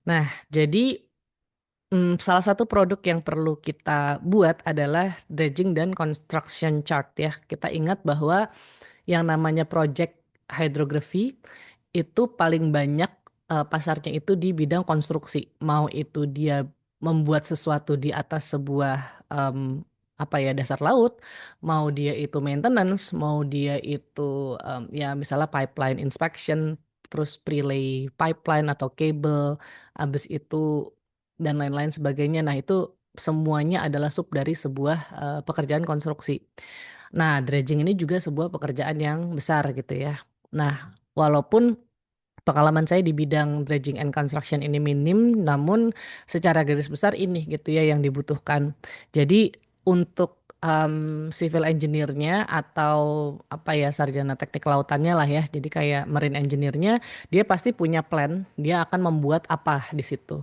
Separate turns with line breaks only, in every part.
Nah, jadi salah satu produk yang perlu kita buat adalah dredging dan construction chart ya. Kita ingat bahwa yang namanya project hydrography itu paling banyak pasarnya itu di bidang konstruksi. Mau itu dia membuat sesuatu di atas sebuah apa ya dasar laut, mau dia itu maintenance, mau dia itu ya misalnya pipeline inspection, terus prelay pipeline atau cable, habis itu dan lain-lain sebagainya. Nah, itu semuanya adalah sub dari sebuah pekerjaan konstruksi. Nah, dredging ini juga sebuah pekerjaan yang besar gitu ya. Nah, walaupun pengalaman saya di bidang dredging and construction ini minim, namun secara garis besar ini gitu ya yang dibutuhkan. Jadi untuk civil engineer-nya atau apa ya sarjana teknik lautannya lah ya. Jadi kayak marine engineer-nya dia pasti punya plan, dia akan membuat apa di situ.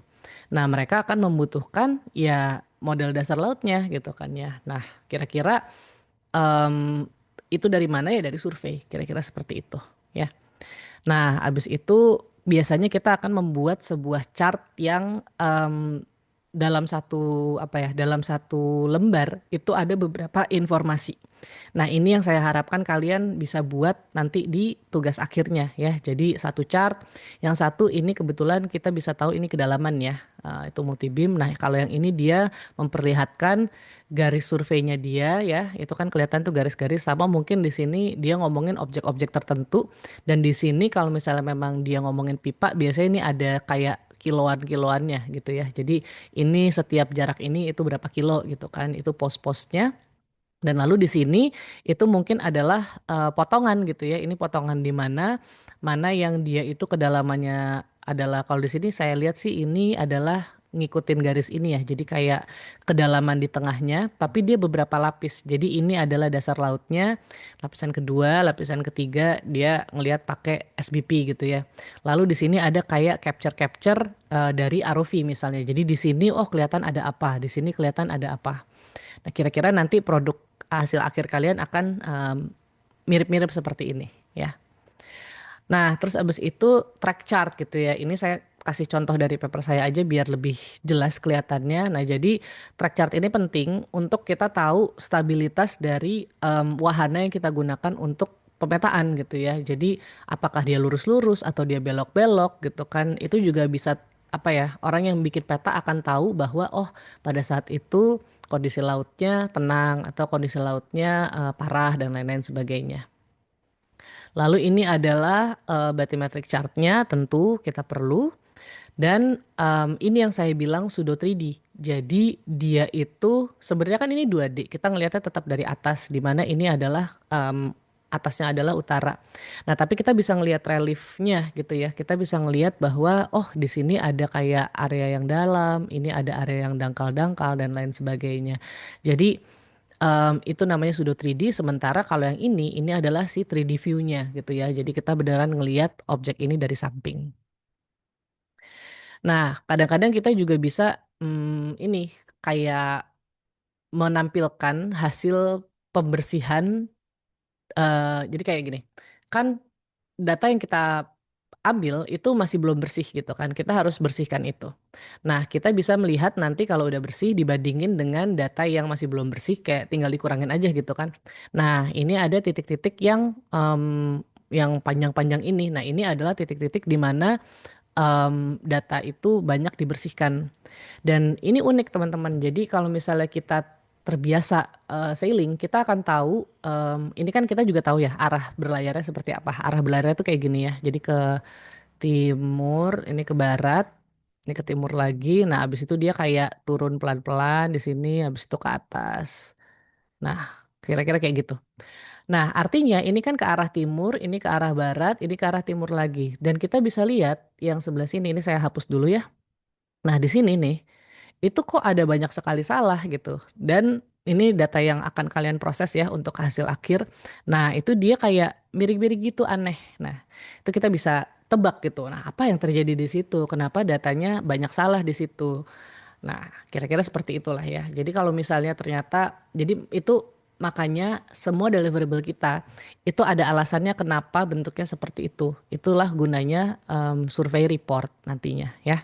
Nah, mereka akan membutuhkan ya model dasar lautnya gitu kan ya. Nah, kira-kira Em, itu dari mana ya? Dari survei, kira-kira seperti itu ya. Nah, habis itu biasanya kita akan membuat sebuah chart yang dalam satu apa ya, dalam satu lembar itu ada beberapa informasi. Nah, ini yang saya harapkan kalian bisa buat nanti di tugas akhirnya ya. Jadi satu chart, yang satu ini kebetulan kita bisa tahu ini kedalaman ya. Itu multi beam. Nah, kalau yang ini dia memperlihatkan garis surveinya dia ya. Itu kan kelihatan tuh garis-garis sama mungkin di sini dia ngomongin objek-objek tertentu dan di sini kalau misalnya memang dia ngomongin pipa biasanya ini ada kayak kiloan-kiloannya gitu ya. Jadi ini setiap jarak ini itu berapa kilo gitu kan. Itu pos-posnya. Dan lalu di sini itu mungkin adalah potongan gitu ya. Ini potongan di mana mana yang dia itu kedalamannya adalah kalau di sini saya lihat sih ini adalah ngikutin garis ini ya. Jadi kayak kedalaman di tengahnya, tapi dia beberapa lapis. Jadi ini adalah dasar lautnya. Lapisan kedua, lapisan ketiga dia ngelihat pakai SBP gitu ya. Lalu di sini ada kayak capture-capture dari ROV misalnya. Jadi di sini oh kelihatan ada apa, di sini kelihatan ada apa. Nah, kira-kira nanti produk hasil akhir kalian akan mirip-mirip seperti ini ya. Nah, terus abis itu track chart gitu ya. Ini saya kasih contoh dari paper saya aja biar lebih jelas kelihatannya. Nah, jadi track chart ini penting untuk kita tahu stabilitas dari wahana yang kita gunakan untuk pemetaan gitu ya. Jadi apakah dia lurus-lurus atau dia belok-belok gitu kan. Itu juga bisa apa ya, orang yang bikin peta akan tahu bahwa oh pada saat itu kondisi lautnya tenang atau kondisi lautnya parah dan lain-lain sebagainya. Lalu ini adalah bathymetric chartnya tentu kita perlu. Dan ini yang saya bilang pseudo 3D. Jadi dia itu sebenarnya kan ini 2D. Kita ngelihatnya tetap dari atas di mana ini adalah atasnya adalah utara. Nah, tapi kita bisa ngelihat reliefnya gitu ya. Kita bisa ngelihat bahwa oh di sini ada kayak area yang dalam, ini ada area yang dangkal-dangkal dan lain sebagainya. Jadi itu namanya pseudo 3D. Sementara kalau yang ini adalah si 3D view-nya gitu ya. Jadi kita beneran ngelihat objek ini dari samping. Nah, kadang-kadang kita juga bisa ini kayak menampilkan hasil pembersihan. Jadi kayak gini, kan data yang kita ambil itu masih belum bersih gitu kan. Kita harus bersihkan itu. Nah, kita bisa melihat nanti kalau udah bersih dibandingin dengan data yang masih belum bersih kayak tinggal dikurangin aja gitu kan. Nah, ini ada titik-titik yang panjang-panjang ini. Nah, ini adalah titik-titik di mana data itu banyak dibersihkan. Dan ini unik teman-teman. Jadi kalau misalnya kita terbiasa sailing, kita akan tahu ini kan kita juga tahu ya arah berlayarnya seperti apa. Arah berlayarnya itu kayak gini ya. Jadi ke timur, ini ke barat, ini ke timur lagi. Nah, habis itu dia kayak turun pelan-pelan di sini, habis itu ke atas. Nah, kira-kira kayak gitu. Nah, artinya ini kan ke arah timur, ini ke arah barat, ini ke arah timur lagi. Dan kita bisa lihat yang sebelah sini, ini saya hapus dulu ya. Nah, di sini nih, itu kok ada banyak sekali salah gitu. Dan ini data yang akan kalian proses ya untuk hasil akhir. Nah, itu dia kayak miring-miring gitu aneh. Nah, itu kita bisa tebak gitu. Nah, apa yang terjadi di situ? Kenapa datanya banyak salah di situ? Nah, kira-kira seperti itulah ya. Jadi kalau misalnya ternyata, jadi itu makanya semua deliverable kita itu ada alasannya kenapa bentuknya seperti itu. Itulah gunanya survei report nantinya ya.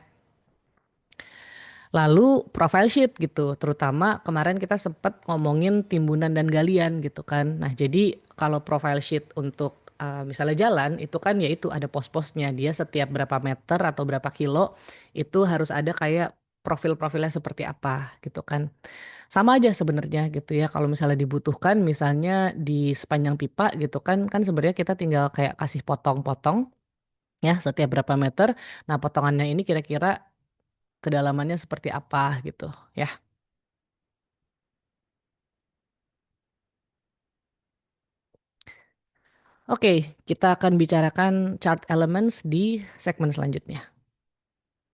Lalu profile sheet gitu, terutama kemarin kita sempat ngomongin timbunan dan galian gitu kan. Nah jadi kalau profile sheet untuk misalnya jalan itu kan ya itu ada pos-posnya, dia setiap berapa meter atau berapa kilo itu harus ada kayak profil-profilnya seperti apa gitu kan. Sama aja sebenarnya gitu ya kalau misalnya dibutuhkan misalnya di sepanjang pipa gitu kan, kan sebenarnya kita tinggal kayak kasih potong-potong ya setiap berapa meter. Nah potongannya ini kira-kira kedalamannya seperti apa gitu ya. Oke, kita akan bicarakan chart elements di segmen selanjutnya.